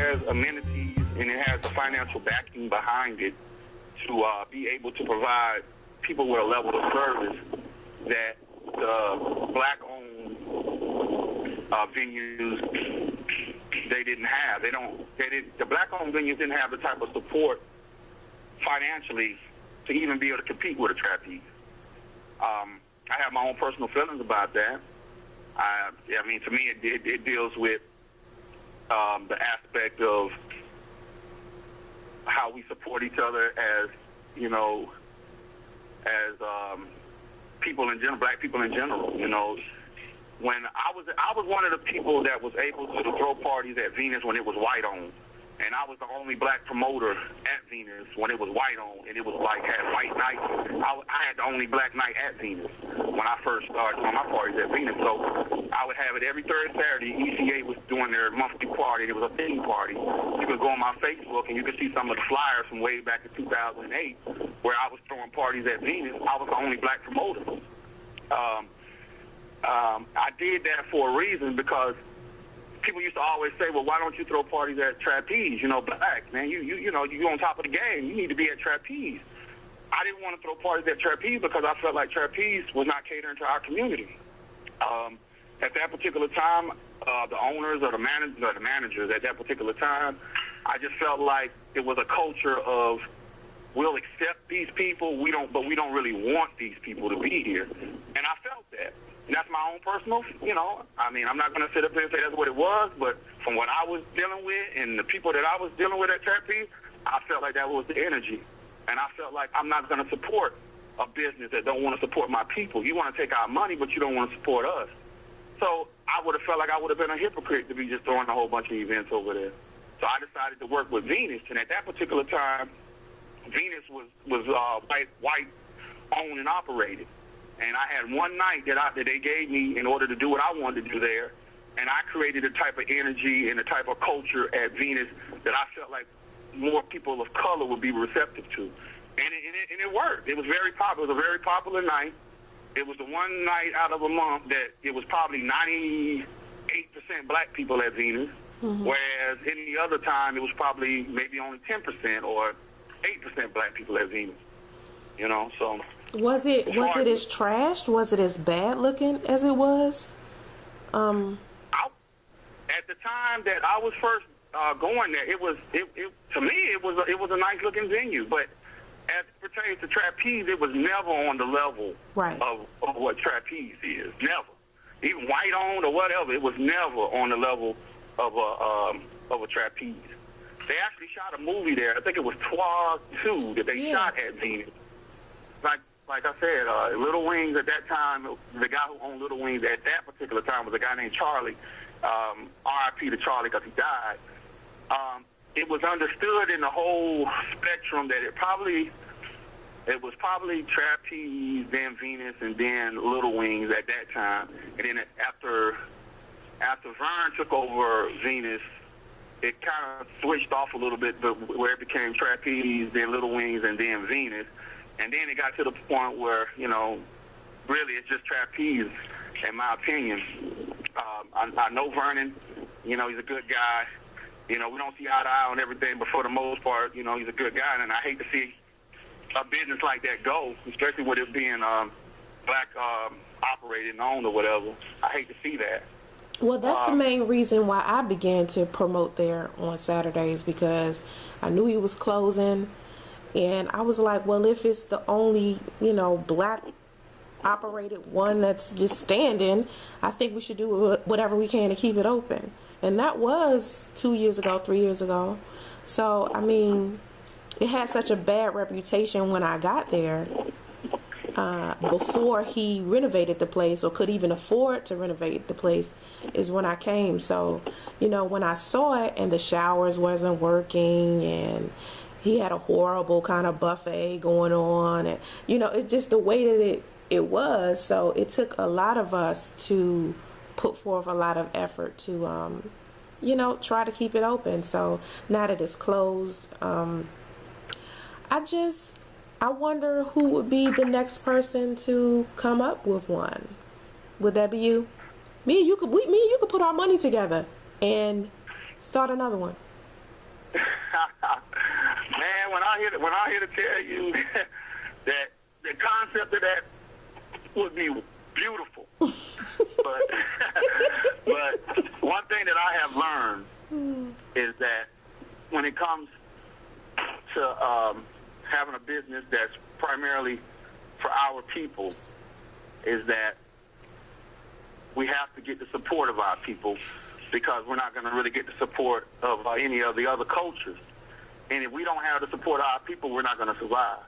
has amenities and it has the financial backing behind it to be able to provide people with a level of service that black-owned venues they didn't have. The black-owned venues didn't have the type of support financially to even be able to compete with a trapeze. I have my own personal feelings about that. I mean, to me, it deals with the aspect of how we support each other as, you know, as people in general, black people in general. You know, when I was one of the people that was able to throw parties at Venus when it was white owned. And I was the only black promoter at Venus when it was white owned, and it was like had white nights. I had the only black night at Venus when I first started doing my parties at Venus. So I would have it every third Saturday. ECA was doing their monthly party, and it was a theme party. You could go on my Facebook, and you could see some of the flyers from way back in 2008 where I was throwing parties at Venus. I was the only black promoter. I did that for a reason because people used to always say, well, why don't you throw parties at Trapeze? You know, black, man, you know, you on top of the game. You need to be at Trapeze. I didn't want to throw parties at Trapeze because I felt like Trapeze was not catering to our community. At that particular time, the owners or the managers at that particular time, I just felt like it was a culture of, we'll accept these people, but we don't really want these people to be here. And I felt that. And that's my own personal, you know, I mean, I'm not going to sit up here and say that's what it was, but from what I was dealing with and the people that I was dealing with at Trapeze, I felt like that was the energy. And I felt like I'm not going to support a business that don't want to support my people. You want to take our money, but you don't want to support us. So I would have felt like I would have been a hypocrite to be just throwing a whole bunch of events over there. So I decided to work with Venus, and at that particular time, Venus was white owned and operated. And I had one night that they gave me in order to do what I wanted to do there, and I created a type of energy and a type of culture at Venus that I felt like more people of color would be receptive to. And it worked. It was very popular. It was a very popular night. It was the one night out of a month that it was probably 98% black people at Venus, whereas any other time it was probably maybe only 10% or 8% black people at Venus. You know, so... Was it as trashed? Was it as bad looking as it was? At the time that I was first going there, it to me it was a nice looking venue. But as it pertains to Trapeze, it was never on the level of what Trapeze is. Never, even white owned or whatever, it was never on the level of a Trapeze. They actually shot a movie there. I think it was Twa 2 that they shot at Venus. Like I said, Little Wings at that time, the guy who owned Little Wings at that particular time was a guy named Charlie. R.I.P. to Charlie because he died. It was understood in the whole spectrum that it was probably Trapeze, then Venus, and then Little Wings at that time. And then after Vern took over Venus, it kind of switched off a little bit, but where it became Trapeze, then Little Wings, and then Venus. And then it got to the point where, you know, really it's just Trapeze, in my opinion. I know Vernon, you know, he's a good guy. You know, we don't see eye to eye on everything, but for the most part, you know, he's a good guy. And I hate to see a business like that go, especially with it being black operated and owned or whatever. I hate to see that. Well, that's the main reason why I began to promote there on Saturdays, because I knew he was closing. And I was like, well, if it's the only, you know, black operated one that's just standing, I think we should do whatever we can to keep it open. And that was 2 years ago, 3 years ago. So, I mean, it had such a bad reputation when I got there before he renovated the place or could even afford to renovate the place is when I came. So, you know, when I saw it and the showers wasn't working and he had a horrible kind of buffet going on, and you know, it's just the way that it was. So it took a lot of us to put forth a lot of effort to you know, try to keep it open. So now that it's closed, I wonder who would be the next person to come up with one. Would that be you? Me and you could put our money together and start another one. Man, when I hear to tell you that the concept of that would be beautiful. but one thing that I have learned is that when it comes to having a business that's primarily for our people, is that we have to get the support of our people, because we're not going to really get the support of any of the other cultures. And if we don't have the support of our people, we're not going to survive.